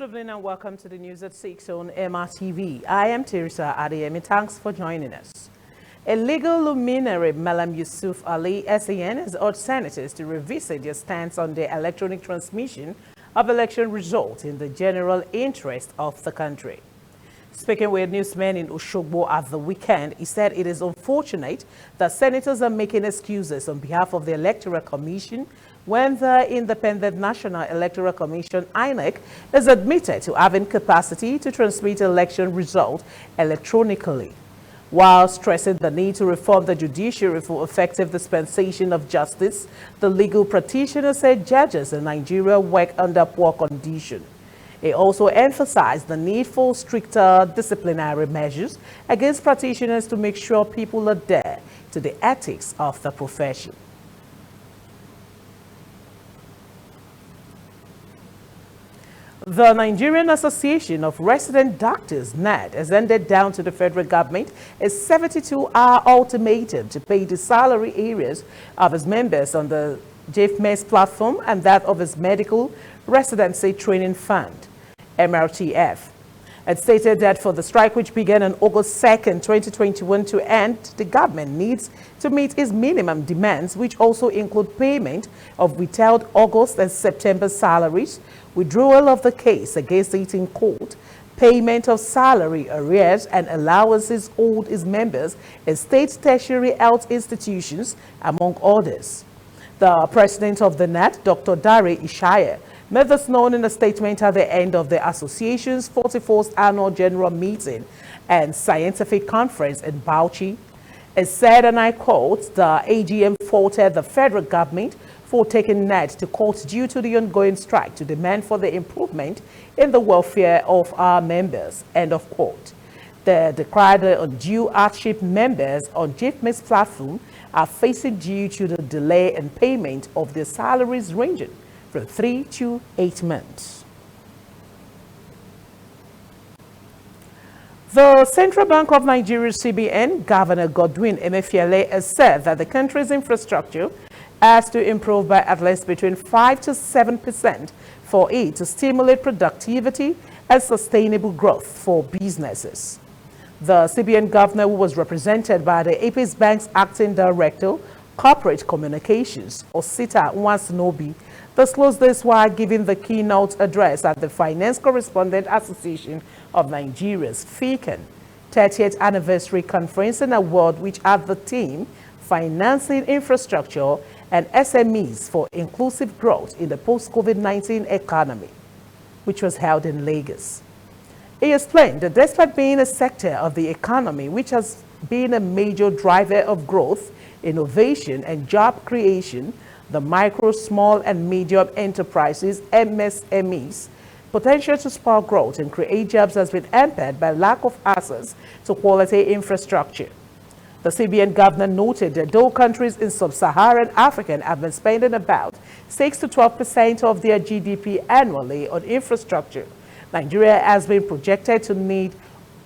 Good evening and welcome to the news at 6 on MRTV. I am Teresa Adeyemi. Thanks for joining us. A legal luminary, Malam Yusuf Ali, SAN, has urged senators to revisit their stance on the electronic transmission of election results in the general interest of the country. Speaking with newsmen in Oshogbo at the weekend, he said it is unfortunate that senators are making excuses on behalf of the Electoral Commission when the Independent National Electoral Commission, INEC, is admitted to having capacity to transmit election results electronically. While stressing the need to reform the judiciary for effective dispensation of justice, the legal practitioner said judges in Nigeria work under poor conditions. He also emphasized the need for stricter disciplinary measures against practitioners to make sure people adhere to the ethics of the profession. The Nigerian Association of Resident Doctors, NAD, has handed down to the federal government a 72-hour ultimatum to pay the salary areas of its members on the JFMES platform and that of its Medical Residency Training Fund, MRTF. It stated that for the strike, which began on August 2nd, 2021 to end, the government needs to meet its minimum demands, which also include payment of withheld August and September salaries, withdrawal of the case against it in court, payment of salary arrears and allowances owed its members in state tertiary health institutions, among others. The president of the NAT, Dr. Dare Ishaya, made this known in a statement at the end of the association's 44th annual general meeting and scientific conference in Bauchi. It said, and I quote, the AGM faulted the federal government for taking NAT to court due to the ongoing strike to demand for the improvement in the welfare of our members, end of quote. They decried the undue hardship members on JFMES platform are facing due to the delay in payment of their salaries ranging from 3 to 8 months. The Central Bank of Nigeria, CBN, Governor Godwin Emefiele, has said that the country's infrastructure has to improve by at least between 5 to 7% for it to stimulate productivity and sustainable growth for businesses. The CBN governor, who was represented by the Apex Bank's acting director, Corporate Communications, Osita Nwansinobi, disclosed this while giving the keynote address at the Finance Correspondent Association of Nigeria's FICAN 30th Anniversary Conference and Award, which had the theme Financing Infrastructure and SMEs for Inclusive Growth in the Post-COVID-19 Economy, which was held in Lagos. He explained that despite being a sector of the economy which has been a major driver of growth, innovation, and job creation, the micro, small, and medium enterprises, MSMEs, potential to spark growth and create jobs has been hampered by lack of access to quality infrastructure. The CBN governor noted that though countries in sub-Saharan Africa have been spending about 6 to 12% of their GDP annually on infrastructure, Nigeria has been projected to need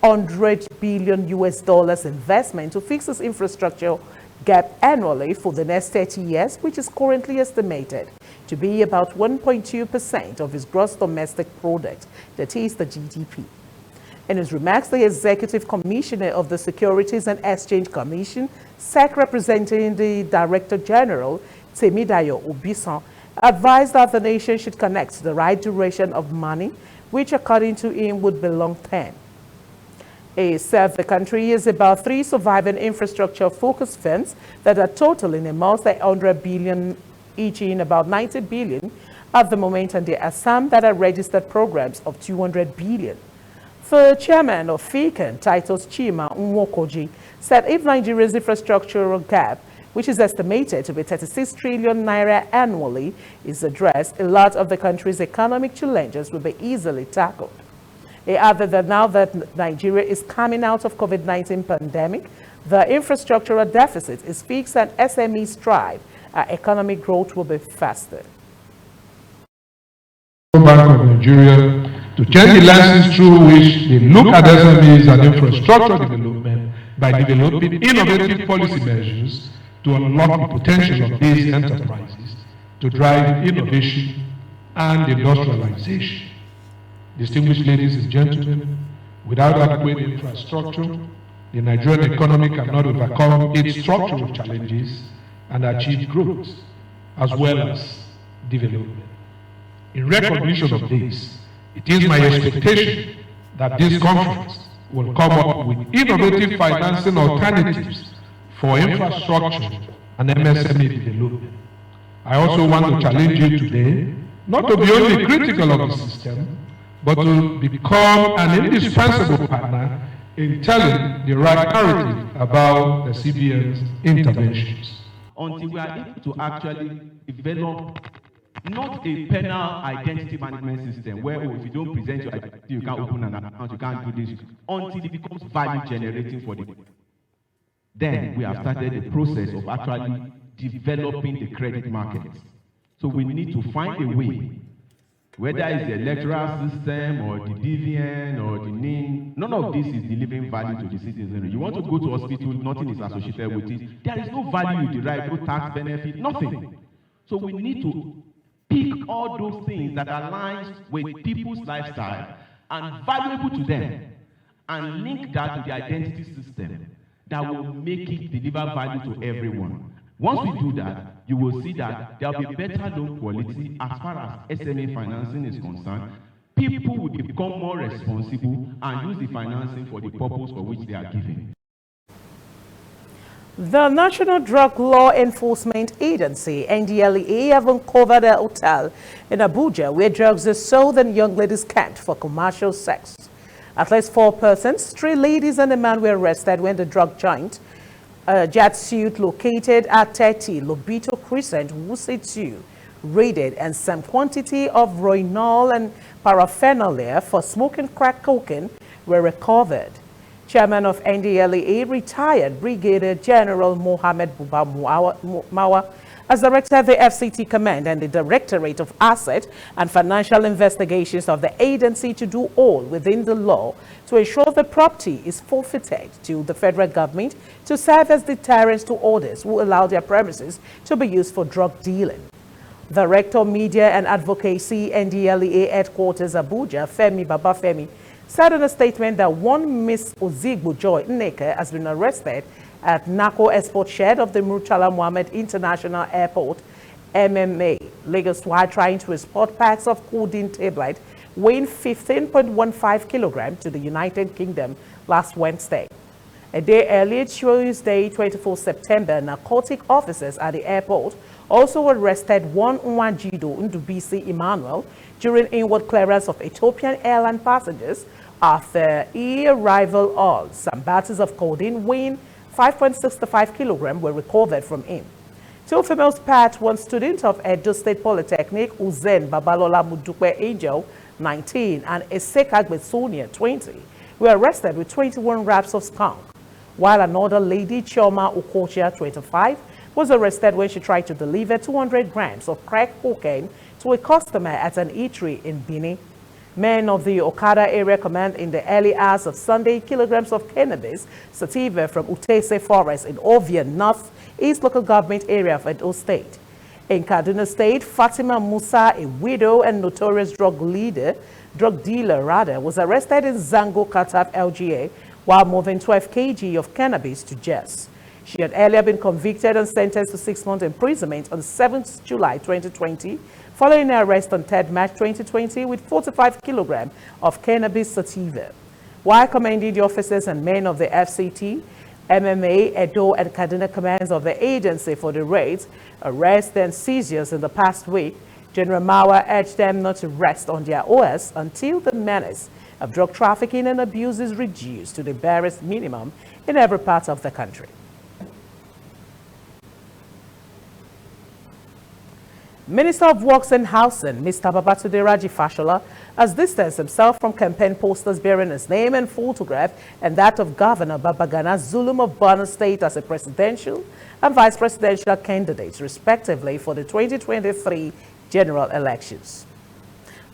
$100 billion investment to fix its infrastructure gap annually for the next 30 years, which is currently estimated to be about 1.2% of its gross domestic product, that is the GDP. In his remarks, the Executive Commissioner of the Securities and Exchange Commission, SEC representing the Director General, Temidayo Obisan, advised that the nation should connect the right duration of money, which according to him would be long-term. He said the country is about 3 surviving infrastructure-focused firms that are totaling a multi-100 billion, each in about 90 billion at the moment, and there are some that are registered programs of 200 billion. The chairman of FICAN, Titus Chima Nwokoji, said if Nigeria's infrastructural gap, which is estimated to be 36 trillion naira annually, is addressed, a lot of the country's economic challenges will be easily tackled. He added that now that Nigeria is coming out of COVID-19 pandemic, the infrastructural deficit is fixed and SMEs thrive, economic growth will be faster. Bank of Nigeria to change the lenses through which they look at SMEs and infrastructure development by developing innovative policy measures to unlock the potential of these enterprises to drive innovation and industrialization. Distinguished ladies and gentlemen, without adequate infrastructure, the Nigerian economy cannot overcome its structural challenges and achieve growth as well as development. In recognition of this, it is my expectation that this conference will come up with innovative financing alternatives for infrastructure and MSME development. I also want to challenge you today not to be only critical of the system, but to become an indispensable partner in telling the right narrative about the CBN's interventions. Until we are able to actually develop not a penal identity management system where if you don't present your identity, you can't open an account, you can't do this, until it becomes value generating for the. Then we have started the process of actually developing the credit market. So we need to find a way, whether it's the electoral system or the DVN or the NIN, none of this is delivering value to the citizen. You want to go to hospital, nothing is associated with it. There is no value you derive, no tax benefit, nothing. So we need to pick all those things that align with people's lifestyle and valuable to them and link that to the identity system that will make it deliver value to everyone. Once we do that, you will see that there will be better loan quality as far as SME financing is concerned. People will become more responsible and use the financing for the purpose for which they are given. The National Drug Law Enforcement Agency, NDLEA, have uncovered a hotel in Abuja where drugs are sold and young ladies camped for commercial sex. At least 4 persons, 3 ladies and a man were arrested when the drug joint jet suit located at 30 Lobito Crescent, Wuse 2, raided, and some quantity of Roinol and paraphernalia for smoking crack cocaine were recovered. Chairman of NDLEA, retired Brigadier General Mohammed Buba Mawa, has directed the FCT Command and the Directorate of Asset and Financial Investigations of the agency to do all within the law to ensure the property is forfeited to the federal government to serve as deterrence to others who allow their premises to be used for drug dealing. Director Media and Advocacy, NDLEA Headquarters Abuja, Femi Babafemi, said in a statement that one Miss Ozigbo Joy Nneka has been arrested at Nako Export Shed of the Murtala Mohammed International Airport, MMA, Lagos, while trying to export packs of codeine tablet weighing 15.15 kilograms to the United Kingdom last Wednesday. A day earlier, Tuesday, 24 September, narcotic officers at the airport also arrested one Nwajido Ndubisi Emmanuel during inward clearance of Ethiopian airline passengers after arrival. All some battles of codeine weighing 5.65 kilograms were recovered from him. 2 females part, 1 student of Edo State Polytechnic, Uzen Babalola Mudukwe Angel, 19, and Esekagbe Sonia, 20, were arrested with 21 wraps of skunk, while another lady, Chioma Okocha, 25, was arrested when she tried to deliver 200 grams of crack cocaine to a customer at an eatery in Bini. Men of the Okada Area Command in the early hours of Sunday, kilograms of cannabis sativa from Utese Forest in Ovia North East Local Government Area of Edo State. In Kaduna State, Fatima Musa, a widow and notorious drug dealer, was arrested in Zango Kataf LGA while moving 12 kg of cannabis to Jess. She had earlier been convicted and sentenced to 6 months imprisonment on 7th July 2020, following an arrest on 3rd March 2020 with 45 kilograms of cannabis sativa. While commending the officers and men of the FCT, MMA, Edo, and Kaduna commands of the agency for the raids, arrests, and seizures in the past week, General Mawa urged them not to rest on their oars until the menace of drug trafficking and abuse is reduced to the barest minimum in every part of the country. Minister of Works and Housing, Mr. Babatunde Raji Fashola, has distanced himself from campaign posters bearing his name and photograph and that of Governor Babagana Zulum of Borno State as a presidential and vice presidential candidates, respectively, for the 2023 general elections.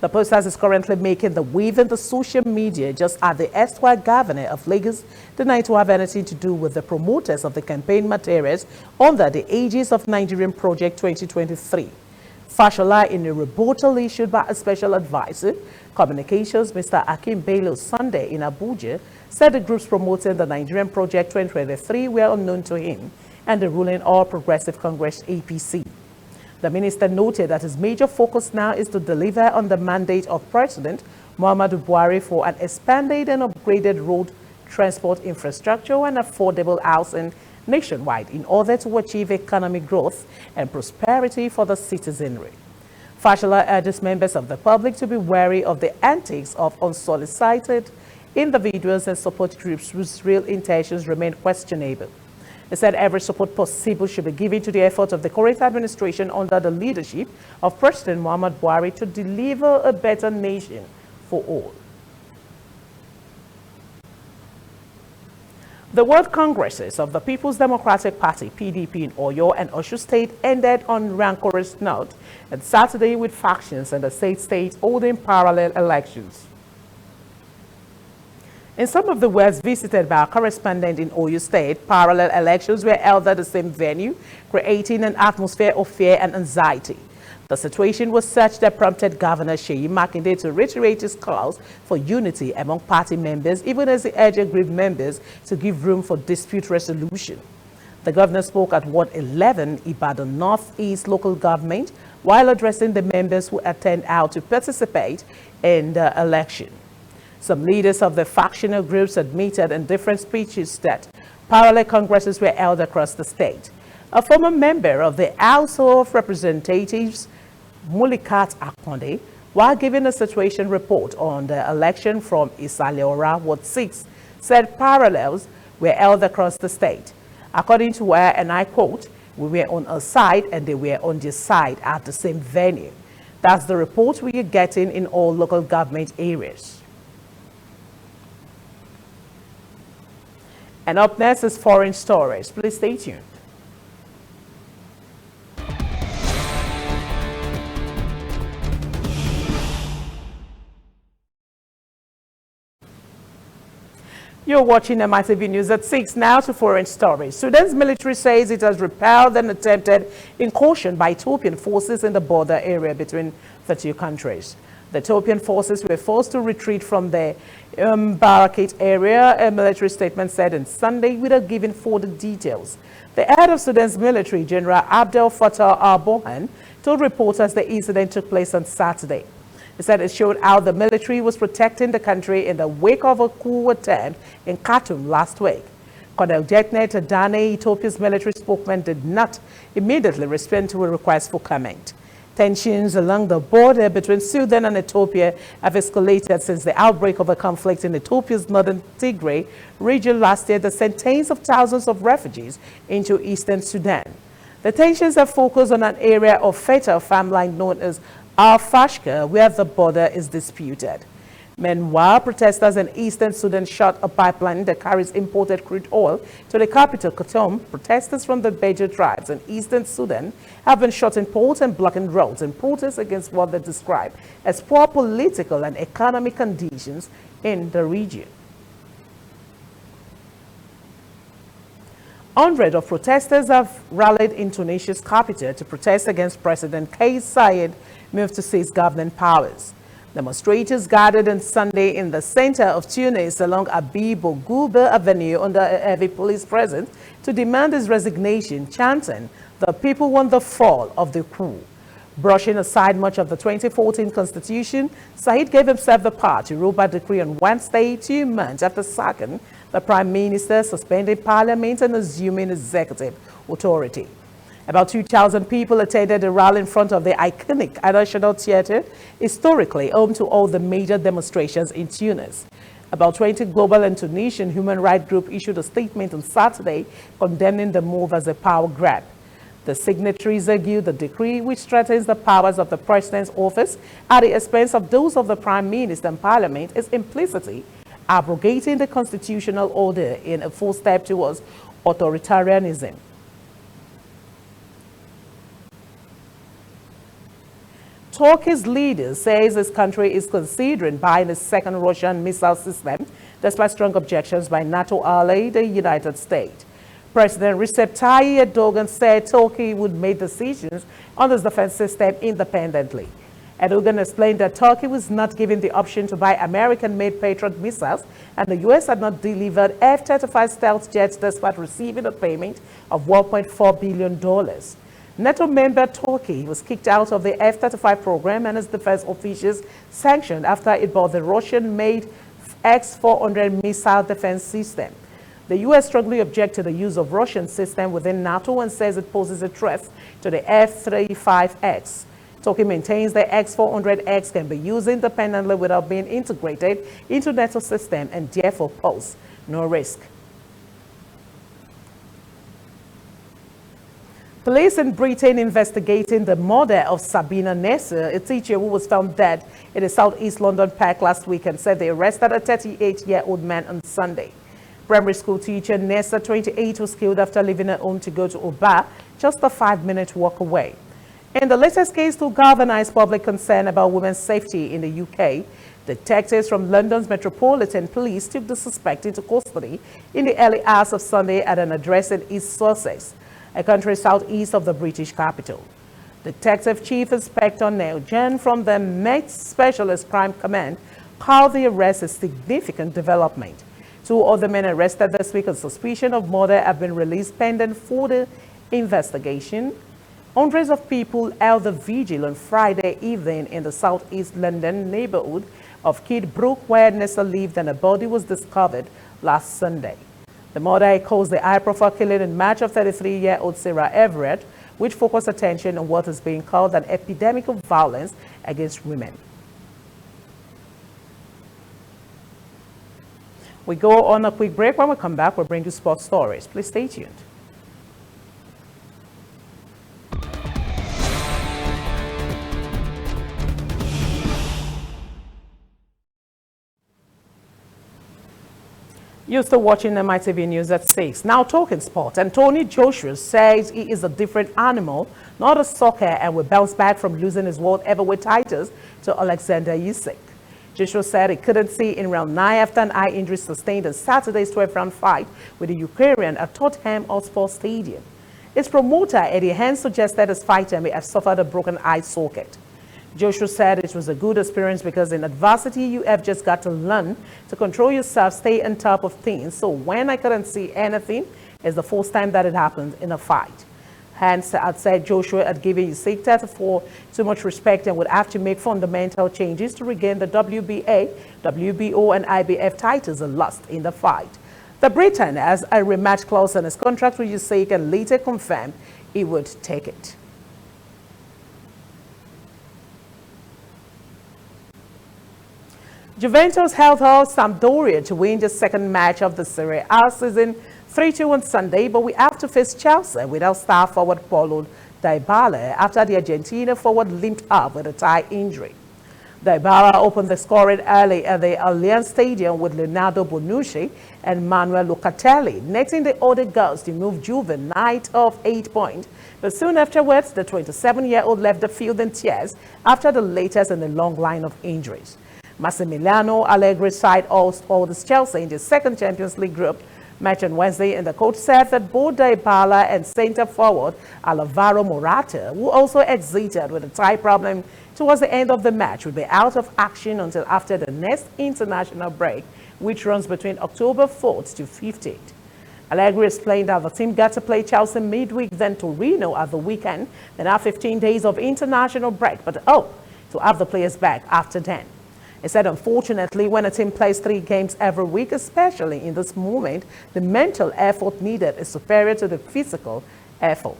The posters is currently making the wave in the social media just as the erstwhile governor of Lagos denied to have anything to do with the promoters of the campaign materials under the aegis of Nigerian Project 2023. Fashola, in a rebuttal issued by a special advisor, Communications, Mr. Akim Bello, Sunday in Abuja, said the groups promoting the Nigerian Project 2023 were unknown to him and the ruling All Progressive Congress APC. The minister noted that his major focus now is to deliver on the mandate of President Muhammadu Buhari for an expanded and upgraded road transport infrastructure and affordable housing nationwide in order to achieve economic growth and prosperity for the citizenry. Fashola urges members of the public to be wary of the antics of unsolicited individuals and support groups whose real intentions remain questionable. He said every support possible should be given to the effort of the current administration under the leadership of President Muhammadu Buhari to deliver a better nation for all. The World Congresses of the People's Democratic Party, PDP, in Oyo and Osun State ended on rancorous note on Saturday with factions in the state holding parallel elections. In some of the words visited by our correspondent in Oyo State, parallel elections were held at the same venue, creating an atmosphere of fear and anxiety. The situation was such that prompted Governor Seyi Makinde to reiterate his calls for unity among party members, even as he urged aggrieved members to give room for dispute resolution. The governor spoke at Ward 11, Ibadan Northeast local government, while addressing the members who attend out to participate in the election. Some leaders of the factional groups admitted in different speeches that parallel congresses were held across the state. A former member of the House of Representatives, Mulikat Akonde, while giving a situation report on the election from Isaleora, Ward 6, said parallels were held across the state. According to her, and I quote, "We were on a side and they were on this side at the same venue." That's the report we are getting in all local government areas. And up next is foreign stories. Please stay tuned. You're watching Mitv News at 6. Now to foreign stories. Sudan's military says it has repelled an attempted incursion by Ethiopian forces in the border area between the two countries. The Ethiopian forces were forced to retreat from the Barakate area, a military statement said on Sunday without giving further details. The head of Sudan's military, General Abdel Fattah al-Burhan, told reporters the incident took place on Saturday. He said it showed how the military was protecting the country in the wake of a coup attempt in Khartoum last week. Colonel Jetnet Adane, Ethiopia's military spokesman, did not immediately respond to a request for comment. Tensions along the border between Sudan and Ethiopia have escalated since the outbreak of a conflict in Ethiopia's northern Tigray region last year that sent tens of thousands of refugees into eastern Sudan. The tensions have focused on an area of fertile farmland known as Al-Fashka, where the border is disputed. Meanwhile, protesters in eastern Sudan shut a pipeline that carries imported crude oil to the capital, Khartoum. Protesters from the Beja tribes in eastern Sudan have been shutting ports and blocking roads in protest against what they describe as poor political and economic conditions in the region. Hundreds of protesters have rallied in Tunisia's capital to protest against President Kais Saied move to seize governing powers. Demonstrators gathered on Sunday in the center of Tunis along Habib Bourguiba Avenue under a heavy police presence to demand his resignation, chanting, "The people want the fall of the coup." Brushing aside much of the 2014 constitution, Saied gave himself the power to rule by decree on Wednesday, 2 months after sacking the prime minister, suspending parliament, and assuming executive authority. About 2,000 people attended a rally in front of the iconic National Theatre, historically home to all the major demonstrations in Tunis. About 20 global and Tunisian human rights groups issued a statement on Saturday condemning the move as a power grab. The signatories argue the decree, which strengthens the powers of the president's office at the expense of those of the prime minister and parliament, is implicitly abrogating the constitutional order in a full step towards authoritarianism. Turkey's leader says his country is considering buying a second Russian missile system, despite strong objections by NATO ally, the United States. President Recep Tayyip Erdogan said Turkey would make decisions on this defense system independently. Erdogan explained that Turkey was not given the option to buy American-made Patriot missiles, and the U.S. had not delivered F-35 stealth jets despite receiving a payment of $1.4 billion. NATO member Turkey was kicked out of the F-35 program and its defense officials sanctioned after it bought the Russian-made X-400 missile defense system. The U.S. strongly objects to the use of Russian system within NATO and says it poses a threat to the F-35X. Turkey maintains the X-400X can be used independently without being integrated into NATO system and therefore pose no risk. Police in Britain investigating the murder of Sabina Nasser, a teacher who was found dead in a southeast London park last weekend, said they arrested a 38-year-old man on Sunday. Primary school teacher Nasser, 28, was killed after leaving her home to go to Oba, just a 5-minute walk away. In the latest case to galvanize public concern about women's safety in the UK, detectives from London's Metropolitan Police took the suspect into custody in the early hours of Sunday at an address in East Sussex, a country southeast of the British capital. Detective Chief Inspector Neil Jen from the Met Specialist Crime Command called the arrest a significant development. 2 other men arrested this week on suspicion of murder have been released pending further investigation. Hundreds of people held the vigil on Friday evening in the southeast London neighborhood of Kidbrooke, where Nessa lived, and a body was discovered last Sunday. The murder caused the high-profile killing in March of 33-year-old Sarah Everett, which focused attention on what is being called an epidemic of violence against women. We go on a quick break. When we come back, we'll bring you sports stories. Please stay tuned. You're still watching Mitv News at 6. Now talking sport. Anthony Joshua says he is a different animal, not a soccer, and will bounce back from losing his world heavyweight titles to Alexander Usyk. Joshua said he couldn't see in round 9 after an eye injury sustained in Saturday's 12th-round fight with the Ukrainian at Tottenham Hotspur Stadium. His promoter, Eddie Hearn, suggested his fighter may have suffered a broken eye socket. Joshua said it was a good experience because in adversity, you have just got to learn to control yourself, stay on top of things. So when I couldn't see anything, it's the first time that it happened in a fight. Hence, had said Joshua had given Usyk 34 too much respect and would have to make fundamental changes to regain the WBA, WBO, and IBF titles and lost in the fight. The Briton has a rematch clause in his contract with Usyk and later confirmed he would take it. Juventus held out Sampdoria to win the second match of the Serie A season 3-2 on Sunday, but we have to face Chelsea without star forward Paulo Dybala after the Argentina forward limped up with a thigh injury. Dybala opened the scoring early at the Allianz Stadium with Leonardo Bonucci and Manuel Locatelli, netting the other goals to move Juve 9 of 8 points. But soon afterwards, the 27-year-old left the field in tears after the latest in a long line of injuries. Massimiliano Allegri's side holds Chelsea in the second Champions League group match on Wednesday, and the coach said that both Dybala and centre forward Alvaro Morata, who also exited with a thigh problem towards the end of the match, will be out of action until after the next international break, which runs between October 4th to 15th. Allegri explained that the team got to play Chelsea midweek, then Torino at the weekend, then have 15 days of international break, but hope to have the players back after then. He said, unfortunately, when a team plays 3 games every week, especially in this moment, the mental effort needed is superior to the physical effort.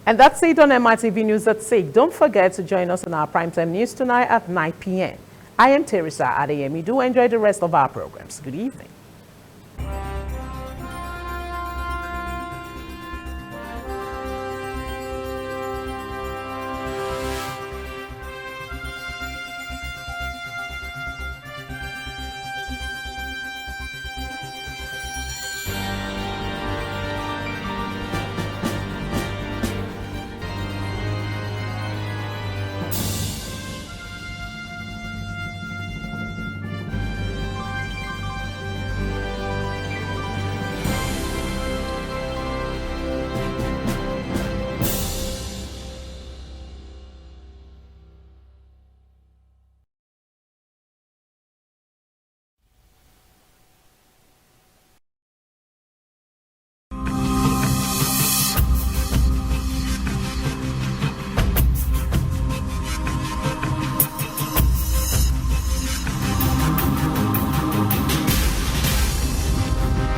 And that's it on Mitv News at 6. Don't forget to join us on our primetime news tonight at 9 p.m. I am Teresa Adeyemi. Do enjoy the rest of our programs. Good evening.